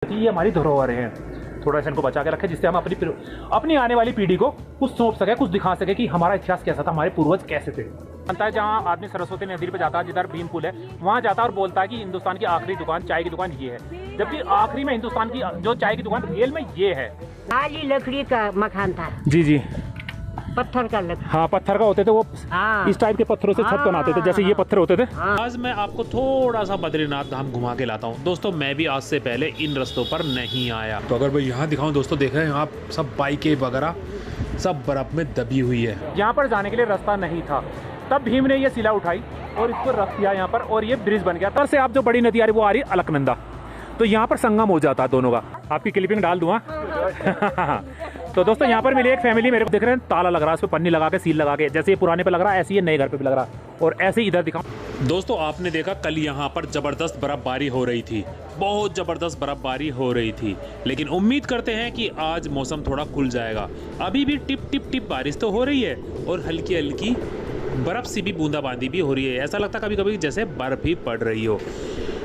ये हमारी धरोहर है, थोड़ा सा इनको बचा के रखें जिससे हम अपनी आने वाली पीढ़ी को कुछ सौंप सके, कुछ दिखा सके कि हमारा इतिहास कैसा था, हमारे पूर्वज कैसे थे। बनता है जहाँ आदमी सरस्वती नदी पे जाता है, जिधर भीम पुल है वहाँ जाता है और बोलता है कि हिंदुस्तान की आखिरी दुकान चाय की दुकान ये है, जबकि आखिरी में हिंदुस्तान की जो चाय की दुकान रियल में ये है। खाली लकड़ी का मकान था। जी जी, पत्थर का लकड़ी। हाँ पत्थर का होते थे वो। इस टाइप के पत्थरों से छत बनाते थे, जैसे ये पत्थर होते थे। आज मैं आपको थोड़ा सा बद्रीनाथ धाम घुमा के लाता हूँ। दोस्तों मैं भी आज से पहले इन रास्तों पर नहीं आया, तो अगर मैं यहाँ दिखाऊँ दोस्तों, देख रहे हैं यहाँ सब बाइकें वगैरह सब बर्फ में दबी हुई है। यहाँ पर जाने के लिए रास्ता नहीं था, तब भीम ने ये शिला उठाई और इसको रख दिया यहाँ पर, और ये ब्रिज बन गया। तब से आप जो बड़ी नदी आ रही वो आ रही अलकनंदा, तो यहाँ पर संगम हो जाता है दोनों का। आपकी क्लिपिंग डाल दूँ। तो दोस्तों यहाँ पर मिली एक फैमिली, मेरे को देख रहे हैं ताला लग रहा है, उस पर पन्नी लगा के सील लगा के, जैसे ये पुराने पे लग रहा है ऐसे ही नए घर पे भी लग रहा है, और ऐसे ही इधर दिखाऊं। दोस्तों आपने देखा कल यहाँ पर जबरदस्त बर्फबारी हो रही थी, बहुत जबरदस्त बर्फबारी हो रही थी, लेकिन उम्मीद करते हैं कि आज मौसम थोड़ा खुल जाएगा। अभी भी टिप टिप टिप बारिश तो हो रही है और हल्की हल्की बर्फ सी भी बूंदाबांदी भी हो रही है, ऐसा लगता है कभी कभी जैसे बर्फ ही पड़ रही हो।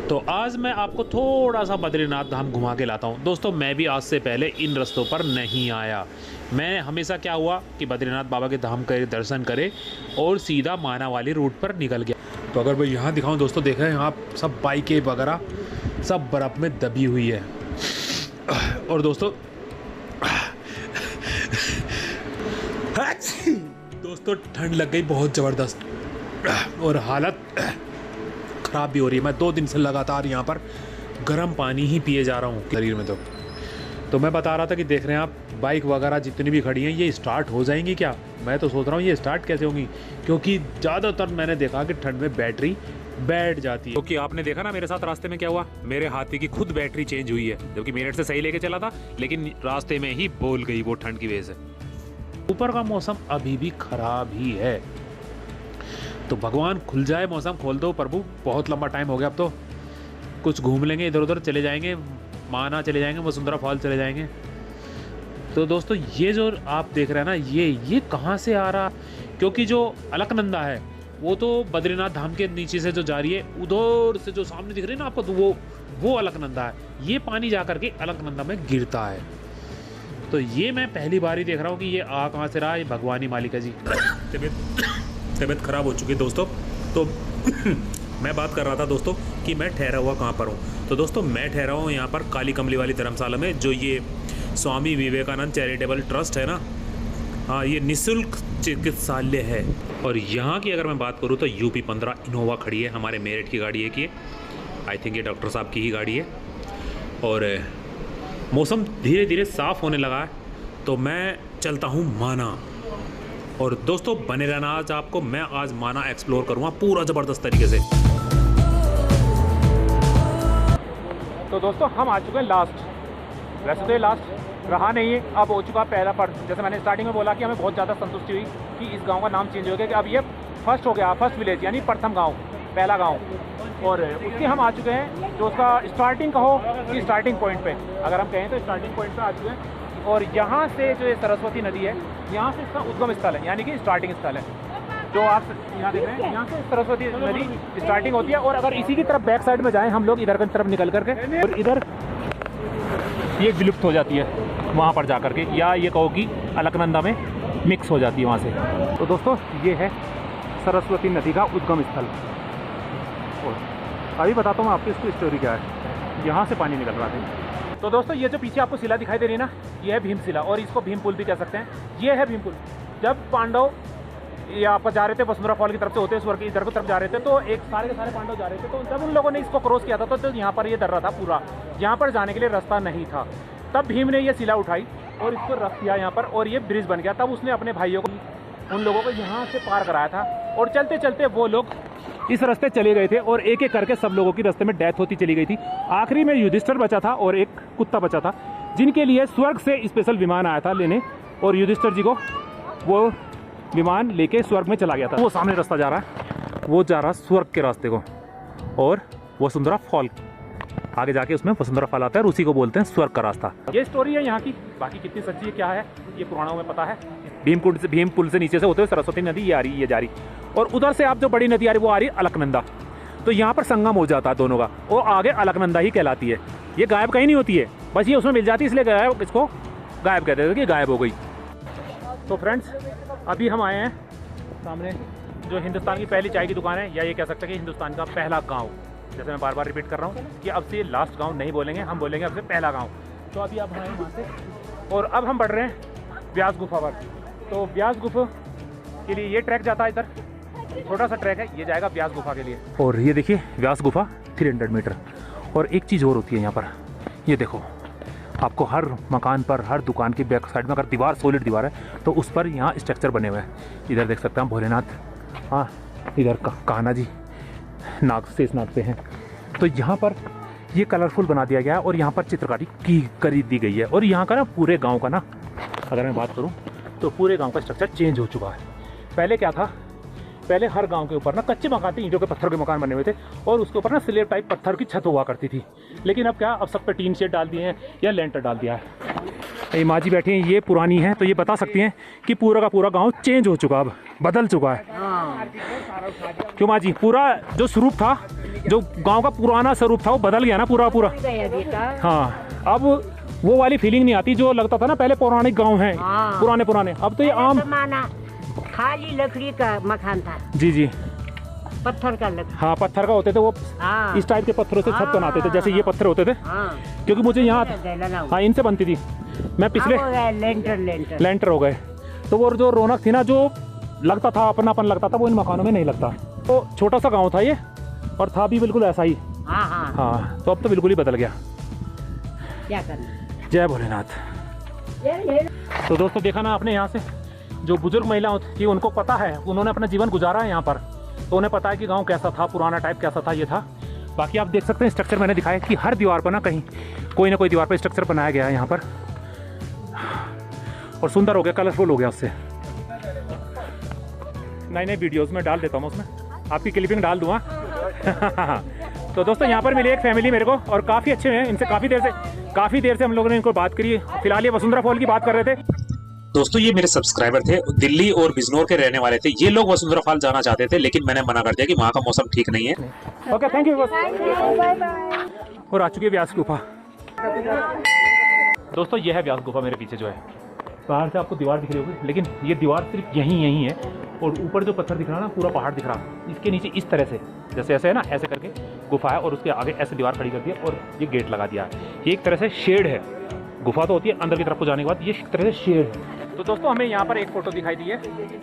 तो आज मैं आपको थोड़ा सा बद्रीनाथ धाम घुमा के लाता हूँ। दोस्तों मैं भी आज से पहले इन रास्तों पर नहीं आया। मैं हमेशा क्या हुआ कि बद्रीनाथ बाबा के धाम के दर्शन करे और सीधा माना वाली रूट पर निकल गया। तो अगर मैं यहाँ दिखाऊँ दोस्तों, देख रहे हैं यहाँ सब बाइकें वगैरह सब बर्फ़ में दबी हुई है। और दोस्तों ठंड लग गई बहुत ज़बरदस्त, और हालत ख़राब भी हो रही है। मैं 2 दिन से लगातार यहाँ पर गर्म पानी ही पिए जा रहा हूँ शरीर में। तो मैं बता रहा था कि देख रहे हैं आप बाइक वगैरह जितनी भी खड़ी हैं ये स्टार्ट हो जाएंगी क्या। मैं तो सोच रहा हूँ ये स्टार्ट कैसे होंगी, क्योंकि ज़्यादातर मैंने देखा कि ठंड में बैटरी बैठ जाती है। क्योंकि आपने देखा ना मेरे साथ रास्ते में क्या हुआ, मेरे हाथी की खुद बैटरी चेंज हुई है, जबकि मेरठ से सही लेके चला था, लेकिन रास्ते में ही बोल गई वो ठंड की वजह से। ऊपर का मौसम अभी भी खराब ही है, तो भगवान खुल जाए, मौसम खोल दो प्रभु। बहुत लंबा टाइम हो गया, अब तो कुछ घूम लेंगे, इधर उधर चले जाएंगे, माना चले जाएंगे, वसुंधरा फॉल चले जाएंगे। तो दोस्तों ये जो आप देख रहे हैं ना, ये कहाँ से आ रहा, क्योंकि जो अलकनंदा है वो तो बद्रीनाथ धाम के नीचे से जो जा रही है, उधर से जो सामने दिख रही है ना आपको, तो वो अलकनंदा है। ये पानी जा करके अलकनंदा में गिरता है। तो ये मैं पहली बार ही देख रहा हूँ कि ये आ कहाँ से रहा है। भगवानी मालिका जी, तबीयत ख़राब हो चुकी है दोस्तों। तो मैं बात कर रहा था दोस्तों कि मैं ठहरा हुआ कहाँ पर हूँ। तो दोस्तों मैं ठहरा हूँ यहाँ पर काली कमली वाली धर्मशाला में, जो ये स्वामी विवेकानंद चैरिटेबल ट्रस्ट है ना, हाँ ये निःशुल्क चिकित्सालय है। और यहाँ की अगर मैं बात करूँ तो UP 15 इनोवा खड़ी है, हमारे मेरठ की गाड़ी है कि आई थिंक ये डॉक्टर साहब की ही गाड़ी है। और मौसम धीरे धीरे साफ़ होने लगा है, तो मैं चलता हूँ माना। और दोस्तों बने रहना, आज आपको मैं आज माना एक्सप्लोर करूँगा पूरा ज़बरदस्त तरीके से। तो दोस्तों हम आ चुके हैं लास्ट, वैसे तो ये लास्ट रहा नहीं है, अब हो चुका पहला पर्व। जैसे मैंने स्टार्टिंग में बोला कि हमें बहुत ज़्यादा संतुष्टि हुई कि इस गांव का नाम चेंज हो गया, कि अब ये फर्स्ट हो गया, फर्स्ट विलेज यानी प्रथम गांव, पहला गांव। और उसके हम आ चुके हैं जो उसका स्टार्टिंग कहो कि स्टार्टिंग पॉइंट पे, अगर हम कहें तो स्टार्टिंग पॉइंट पे आ चुके हैं। और यहाँ से जो ये सरस्वती नदी है, यहाँ से इसका उद्गम स्थल है, यानी कि स्टार्टिंग स्थल है, जो आप यहाँ देख रहे हैं। यहाँ से सरस्वती नदी स्टार्टिंग होती है, और अगर इसी की तरफ बैक साइड में जाएँ हम लोग, इधर की तरफ निकल करके, और इधर ये विलुप्त हो जाती है वहाँ पर जा करके, या ये कहो कि अलकनंदा में मिक्स हो जाती है वहाँ से। तो दोस्तों ये है सरस्वती नदी का उद्गम स्थल। और अभी बताता हूँ आपको इसकी स्टोरी क्या है। यहाँ से पानी निकल रहा था। तो दोस्तों ये जो पीछे आपको शिला दिखाई दे रही है ना, ये है भीम शिला, और इसको भीम पुल भी कह सकते हैं। ये है भीम पुल। जब पांडव यहाँ पर जा रहे थे वसुंधरा फॉल की तरफ से होते स्वर्ग की इधर की तरफ जा रहे थे, तो एक सारे के सारे पांडव जा रहे थे, तो जब उन लोगों ने इसको क्रॉस किया था तो यहाँ पर ये दर्रा था पूरा, यहाँ पर जाने के लिए रास्ता नहीं था। तब भीम ने ये शिला उठाई और इसको रख दिया यहाँ पर, और ये ब्रिज बन गया। तब उसने अपने भाइयों को, उन लोगों को यहाँ से पार कराया था, और चलते चलते वो लोग इस रास्ते चले गए थे, और एक एक करके सब लोगों की रास्ते में डेथ होती चली गई थी। आखिरी में युधिष्ठिर बचा था और एक कुत्ता बचा था, जिनके लिए स्वर्ग से स्पेशल विमान आया था लेने, और युधिष्ठिर जी को वो विमान लेके स्वर्ग में चला गया था। वो सामने रास्ता जा रहा है, वो जा रहा स्वर्ग के रास्ते को, और वसुंधरा फॉल आगे जाके उसमें वसुंधरा फॉल आता है, और उसी को बोलते हैं स्वर्ग का रास्ता। ये स्टोरी है यहाँ की, बाकी कितनी सच्ची है क्या है ये पुराणों में पता है। भीम पुल से नीचे से होते हुए सरस्वती नदी ये आ रही, ये जा रही, और उधर से आप जो बड़ी नदी आ रही वो आ रही अलकनंदा। तो यहाँ पर संगम हो जाता है दोनों का, और आगे अलकनंदा ही कहलाती है। ये गायब कहीं नहीं होती है, बस ये उसमें मिल जाती है, इसलिए गायब, इसको गायब कहते थे कि गायब हो गई। तो फ्रेंड्स अभी हम आए हैं सामने जो हिंदुस्तान की पहली चाय की दुकान है, या ये कह सकते हैं कि हिंदुस्तान का पहला गाँव। जैसे मैं बार बार रिपीट कर रहा हूँ कि अब से लास्ट गाँव नहीं बोलेंगे, हम बोलेंगे अब से पहला गाँव। तो अभी अब हमारे वहाँ से, और अब हम बढ़ रहे हैं व्यास गुफा पर। तो व्यास गुफा के लिए ये ट्रैक जाता है, इधर छोटा सा ट्रैक है, ये जाएगा व्यास गुफा के लिए। और ये देखिए व्यास गुफा 300 मीटर। और एक चीज़ और होती है यहाँ पर, ये देखो आपको हर मकान पर, हर दुकान की बैक साइड में अगर दीवार सॉलिड दीवार है तो उस पर यहाँ स्ट्रक्चर बने हुए हैं। इधर देख सकते हैं भोलेनाथ, हाँ इधर कान्हा जी नाग शेषनाग पे हैं। तो यहाँ पर ये कलरफुल बना दिया गया है और यहाँ पर चित्रकारी की करी दी गई है। और यहाँ का ना पूरे गांव का ना अगर मैं बात करूँ तो पूरे गांव का स्ट्रक्चर चेंज हो चुका है। पहले क्या था, पहले हर गांव के ऊपर ना कच्चे मकान थे, ईंटों के पत्थर के मकान बने हुए थे और उसके ऊपर ना स्लेब टाइप पत्थर की छत हुआ करती थी। लेकिन अब क्या, अब सब पे टीन शेड डाल दिए हैं या लेंटर डाल दिया है। माँ जी बैठी हैं, ये पुरानी है तो ये बता सकती हैं कि पूरा का पूरा गाँव चेंज हो चुका, अब बदल चुका है। क्यों माँ जी, पूरा जो स्वरूप था, जो गांव का पुराना स्वरूप था वो बदल गया ना पूरा पूरा। हाँ, अब वो वाली फीलिंग नहीं आती जो लगता था ना पहले पौराणिक गांव हैं। हाँ। पुराने। अब तो ये आम खाली लकड़ी का मकान था। जी जी, पत्थर का लकड़ी। हाँ पत्थर का होते थे वो। हाँ। इस टाइप के पत्थरों से छत बनाते थे, जैसे ये पत्थर होते थे। हाँ। क्योंकि मुझे यहाँ, हाँ इनसे बनती थी। मैं पिछले लेंटर हो गए, तो वो जो रौनक थी ना, जो लगता था अपनापन लगता था, वो इन मकानों में नहीं लगता। तो छोटा सा गाँव था ये, और था भी बिल्कुल ऐसा ही। हाँ, तो अब तो बिल्कुल ही बदल गया। क्या करना। जय भोलेनाथ। तो दोस्तों देखा ना आपने, यहाँ से जो बुजुर्ग महिलाएं थी उनको पता है, उन्होंने अपना जीवन गुजारा है यहाँ पर, तो उन्हें पता है कि गांव कैसा था, पुराना टाइप कैसा था, ये था। बाकी आप देख सकते हैं स्ट्रक्चर मैंने दिखाया कि हर दीवार पर ना कहीं कोई ना कोई दीवार पर स्ट्रक्चर बनाया गया है यहाँ पर, और सुंदर हो गया, कलरफुल हो गया उससे। नई वीडियोज़ में डाल देता हूँ, उसमें आपकी क्लिपिंग डाल दूँगा। तो दोस्तों यहाँ पर मिली एक फैमिली मेरे को, और काफ़ी अच्छे हैं, इनसे काफ़ी देर से हम लोगों ने इनको बात करी। फिलहाल ये वसुंधरा फॉल की बात कर रहे थे। दोस्तों ये मेरे सब्सक्राइबर थे, दिल्ली और बिजनौर के रहने वाले थे। ये लोग वसुंधरा फॉल जाना चाहते थे, लेकिन मैंने मना कर दिया कि वहाँ का मौसम ठीक नहीं है। Okay, thank you. और आ चुकी है व्यास गुफा। दोस्तों ये है व्यास गुफा मेरे पीछे जो है, बाहर से आपको दीवार दिख रही होगी, लेकिन ये दीवार सिर्फ यहीं है, और ऊपर जो पत्थर दिख रहा है ना, पूरा पहाड़ दिख रहा। इसके नीचे इस तरह से, जैसे ऐसे है ना, ऐसे करके गुफा है, और उसके आगे ऐसे दीवार खड़ी कर दी है और ये गेट लगा दिया है। ये एक तरह से शेड है। गुफा तो होती है अंदर की तरफ को जाने के बाद, ये एक तरह से शेड है। तो दोस्तों हमें यहाँ पर एक फ़ोटो दिखाई दी है,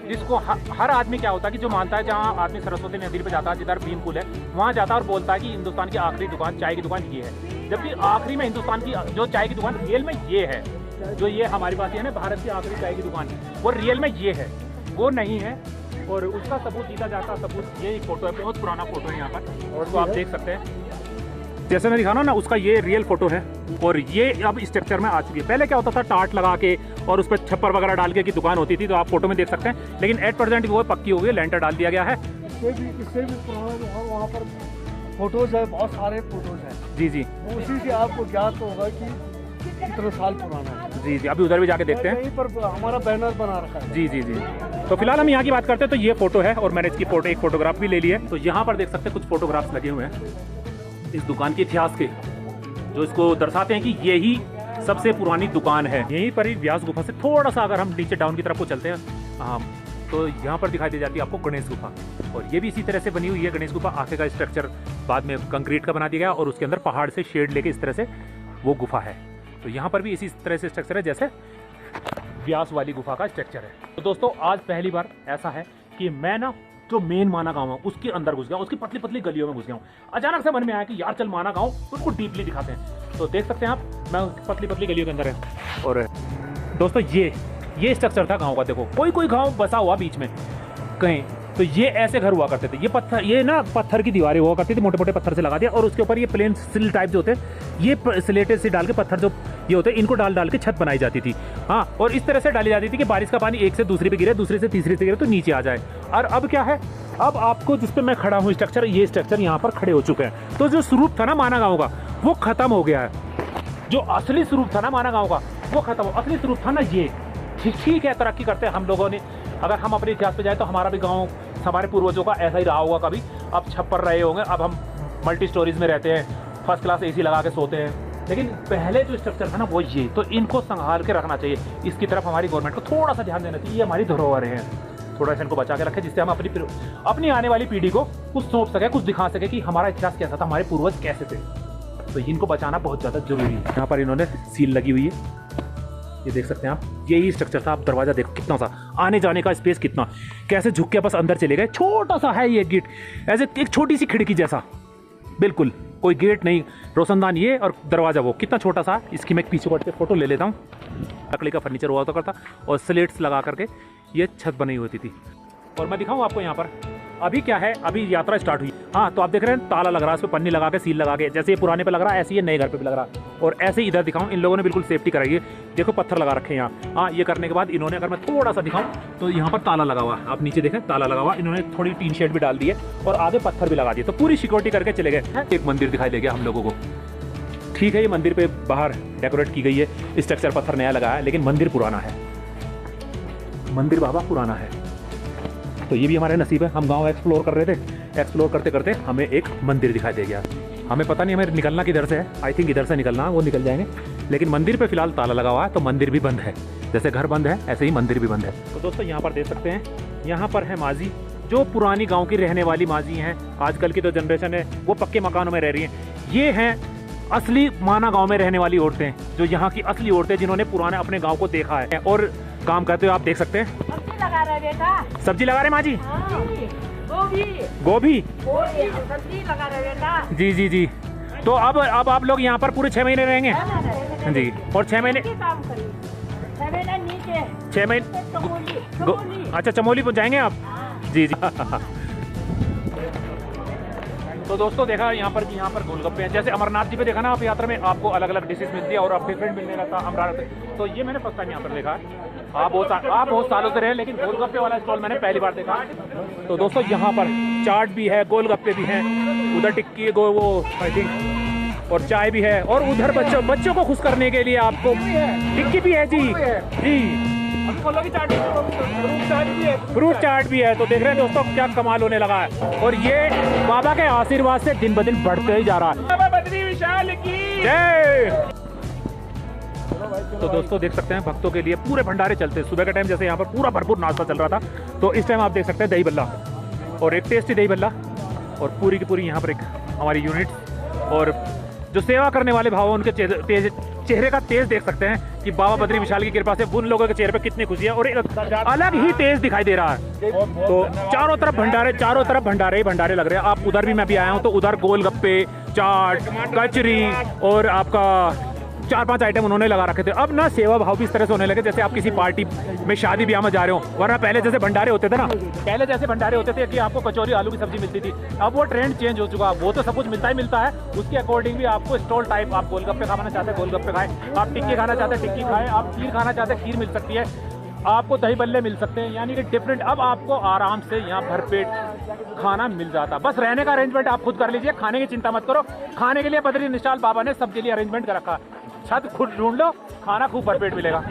जिसको हर आदमी क्या होता है कि जो मानता है, जहाँ आदमी सरस्वती नदी पे जाता है, जिधर भीम पुल है, वहाँ जाता है और बोलता है कि हिंदुस्तान की आखिरी दुकान, चाय की दुकान ये है। जबकि आखिरी में हिंदुस्तान की जो चाय की दुकान रियल में ये है, जो ये हमारे पास है ना भारत की आखिरी चाय की दुकान, वो रियल में ये है, वो नहीं है। और उसका सबूत दीदा जाता, सबूत ये फोटो है, बहुत पुराना फोटो है यहाँ पर, और उसको आप देख सकते हैं, जैसे मैं दिखाना ना, उसका ये रियल फोटो है। और ये अब स्ट्रक्चर में आ चुकी है। पहले क्या होता था, टाट लगा के और उस पर छप्पर वगैरह डाल के की दुकान होती थी, तो आप फोटो में देख सकते हैं। लेकिन एट प्रेजेंट वो पक्की हो गई, लेंटर डाल दिया गया है। इससे भी पुराना जो है, वहाँ पर फोटोज है, बहुत सारे फोटोज हैं। जी जी, उसी से आपको ज्ञात होगा कि कितने साल पुराना है। जी जी, अभी उधर भी जाके देखते हैं। यहीं पर हमारा बैनर बना रखा है। जी जी जी। तो फिलहाल हम यहाँ की बात करते हैं। तो ये फोटो है, और मैंने इसकी फोटो, एक फोटोग्राफ भी ले ली है। तो यहाँ पर देख सकते हैं कुछ फोटोग्राफ्स लगे हुए हैं इस दुकान के इतिहास के, जो इसको दर्शाते हैं कि यही सबसे पुरानी दुकान है। यहीं पर ही व्यास गुफा से थोड़ा सा अगर हम नीचे डाउन की तरफ को चलते हैं, हाँ, तो यहाँ पर दिखाई दे जाती है आपको गणेश गुफा, और ये भी इसी तरह से बनी हुई है गणेश गुफा। आगे का स्ट्रक्चर बाद में कंक्रीट का बना दिया गया, और उसके अंदर पहाड़ से शेड लेके इस तरह से वो गुफा है। तो यहाँ पर भी इसी तरह से स्ट्रक्चर है जैसे व्यास वाली गुफा का स्ट्रक्चर है। तो दोस्तों आज पहली बार ऐसा है कि मैं ना जो मेन माना गाँव है उसके अंदर घुस गया, उसकी पतली पतली गलियों में घुस गया हूँ। अचानक से मन में आया कि यार चल माना गाँव, उसको डीपली दिखाते हैं। तो देख सकते हैं आप, मैं पतली पतली गलियों के अंदर है। और दोस्तों ये स्ट्रक्चर था गाँव का। देखो कोई गाँव बसा हुआ बीच में कहीं, तो ये ऐसे घर हुआ करते थे। ये पत्थर, ये ना पत्थर की दीवारें हुआ करती थी, मोटे मोटे पत्थर से लगा दिया, और उसके ऊपर ये प्लेन सिल टाइप जो होते हैं, ये स्लेटेड से डाल के पत्थर जो ये होते हैं, इनको डाल के छत बनाई जाती थी। हाँ, और इस तरह से डाली जाती थी कि बारिश का पानी एक से दूसरी पे गिरे, दूसरे से तीसरी से गिरे तो नीचे आ जाए। और अब क्या है, अब आपको जिस पे मैं खड़ा हूँ स्ट्रक्चर, ये स्ट्रक्चर यहाँ पर खड़े हो चुके हैं। तो जो स्वरूप था ना माना गाँव का, वो खत्म हो गया है। जो असली स्वरूप था ना माना गाँव का, वो खत्म हो। असली स्वरूप था ना ये। ठीक है, तरक्की करते हैं हम लोगों ने। अगर हम अपने इतिहास पे जाए तो हमारा भी गाँव हमारे पूर्वजों का ऐसा ही रहा होगा कभी, अब छप्पर रहे होंगे, अब हम मल्टी स्टोरीज में रहते हैं, फर्स्ट क्लास AC लगा के सोते हैं। लेकिन पहले जो स्ट्रक्चर था ना वो ये, तो इनको संभाल के रखना चाहिए। इसकी तरफ हमारी गवर्नमेंट को थोड़ा सा ध्यान देना चाहिए। ये हमारी धरोहर हैं, थोड़ा सा इनको बचा के रखें, जिससे हम अपनी आने वाली पीढ़ी को कुछ सौंप सके, कुछ दिखा सके कि हमारा इतिहास कैसा था, हमारे पूर्वज कैसे थे। तो इनको बचाना बहुत ज़्यादा जरूरी है। यहाँ पर इन्होंने सील लगी हुई है, ये देख सकते हैं आप। यही स्ट्रक्चर था। आप दरवाज़ा देखो कितना सा, आने जाने का स्पेस कितना, कैसे झुक के बस अंदर चले गए। छोटा सा है ये गेट, ऐसे एक छोटी सी खिड़की जैसा, बिल्कुल कोई गेट नहीं, रोशनदान ये और दरवाज़ा वो, कितना छोटा सा। इसकी मैं पीछे बढ़ के फ़ोटो ले लेता हूँ। लकड़ी का फर्नीचर हुआ करता और स्लेट्स लगा करके ये छत बनी होती थी। और मैं दिखाऊँ आपको यहाँ पर अभी क्या है, अभी यात्रा स्टार्ट हुई। हाँ, तो आप देख रहे हैं ताला लग रहा है, इस पर पन्नी लगा के, सील लगा के, जैसे ये पुराने पे लग रहा है ऐसे ही नए घर पे भी लग रहा है। और ऐसे ही इधर दिखाऊँ, इन लोगों ने बिल्कुल सेफ्टी कराई है। देखो पत्थर लगा रखे हैं यहाँ। हाँ, ये करने के बाद इन्होंने, अगर मैं थोड़ा सा दिखाऊँ तो यहाँ पर ताला लगा हुआ, आप नीचे देखें ताला लगा हुआ। इन्होंने थोड़ी टीन शेड भी डाल दी है और आधे पत्थर भी लगा दिए, तो पूरी सिक्योरिटी करके चले गए। एक मंदिर दिखाई दे गया हम लोगों को। ठीक है, ये मंदिर पे बाहर डेकोरेट की गई है, स्ट्रक्चर पत्थर नया लगा है, लेकिन मंदिर पुराना है। मंदिर बाबा पुराना है। तो ये भी हमारे नसीब है। हम गांव एक्सप्लोर कर रहे थे, एक्सप्लोर करते करते हमें एक मंदिर दिखाई दे गया। हमें पता नहीं हमें निकलना किधर से है, आई थिंक इधर से निकलना है, वो निकल जाएंगे। लेकिन मंदिर पे फिलहाल ताला लगा हुआ है, तो मंदिर भी बंद है। जैसे घर बंद है ऐसे ही मंदिर भी बंद है। तो दोस्तों यहाँ पर देख सकते हैं, यहाँ पर है माजी, जो पुरानी गाँव की रहने वाली माजी हैं। आजकल की जो जनरेशन है वो पक्के मकानों में रह रही हैं। ये हैं असली माना गाँव में रहने वाली औरतें, जो यहाँ की असली औरतें, जिन्होंने पुराने अपने गाँव को देखा है और काम करते हुए आप देख सकते हैं। लगा रहे बेटा, सब्जी लगा रहे माँ जी, गोभी गोभी सब्जी लगा रहे बेटा। जी जी जी। तो अब आप लोग यहाँ पर पूरे 6 महीने रहेंगे जी। और 6 महीने काम करिए, 6 महीने नीचे 6 महीने चमोली। अच्छा, चमोली पहुँच जाएंगे आप? जी जी। तो दोस्तों देखा यहाँ पर गोलगप्पे हैं। जैसे अमरनाथ जी पे देखा ना आप, यात्रा में आपको अलग अलग डिशेस मिलती है और आप डिफरेंट मिलने लगता है अमरनाथ। तो ये मैंने फर्स्ट टाइम यहाँ पर देखा है। आप बहुत सालों से रहे, लेकिन गोलगप्पे वाला स्टॉल मैंने पहली बार देखा। तो दोस्तों यहाँ पर चाट भी है, गोलगप्पे भी हैं, उधर टिक्की वो आई थिंक, और चाय भी है। और उधर बच्चों को खुश करने के लिए आपको टिक्की भी है जी जी, फ्रूट चाट भी है। तो देख रहे हैं दोस्तों क्या कमाल होने लगा है। और ये बाबा के आशीर्वाद से दिन ब दिन बढ़ते ही जा रहा है। बाबा बद्री विशाल की जय। तो दोस्तों देख सकते हैं भक्तों के लिए पूरे भंडारे चलते हैं। सुबह के टाइम जैसे यहाँ पर पूरा भरपूर नाश्ता चल रहा था, तो इस टाइम आप देख सकते हैं दही बल्ला, और एक टेस्टी दही बल्ला, और पूरी की पूरी यहाँ पर एक हमारी यूनिट, और जो सेवा करने वाले भाव उनके चेहरे का तेज देख सकते हैं कि बाबा बद्री विशाल की कृपा से उन लोगों के चेहरे पे कितनी खुशी है और अलग ही तेज दिखाई दे रहा है। तो चारों तरफ भंडारे ही भंडारे लग रहे हैं। आप उधर भी मैं भी आया हूँ, तो उधर गोलगप्पे, चाट, कचरी और आपका 4-5 आइटम उन्होंने लगा रखे थे। अब ना सेवा भाव भी इस तरह से होने लगे जैसे आप किसी पार्टी में, शादी ब्याह में जा रहे हो। वरना पहले जैसे भंडारे होते थे ना, पहले जैसे भंडारे होते थे कि आपको कचौरी आलू की सब्जी मिलती थी, अब वो ट्रेंड चेंज हो चुका है। वो तो सब कुछ मिलता है, उसके अकॉर्डिंग भी आपको स्टॉल टाइप, आप गोलगप्पे खाना चाहते हैं गोलगप्पे खाएं, आप टिक्की खाना चाहते हैं टिक्की खाएं, आप खीर खाना चाहते हैं खीर मिल सकती है, आपको दही बल्ले मिल सकते हैं, यानी कि डिफरेंट। अब आपको आराम से यहाँ भरपेट खाना मिल जाता। बस रहने का अरेंजमेंट आप खुद कर लीजिए, खाने की चिंता मत करो। खाने के लिए बद्री विशाल बाबा ने सबके लिए अरेंजमेंट कर रखा। छत खुद ढूंढ लो, खाना खूब भरपेट मिलेगा।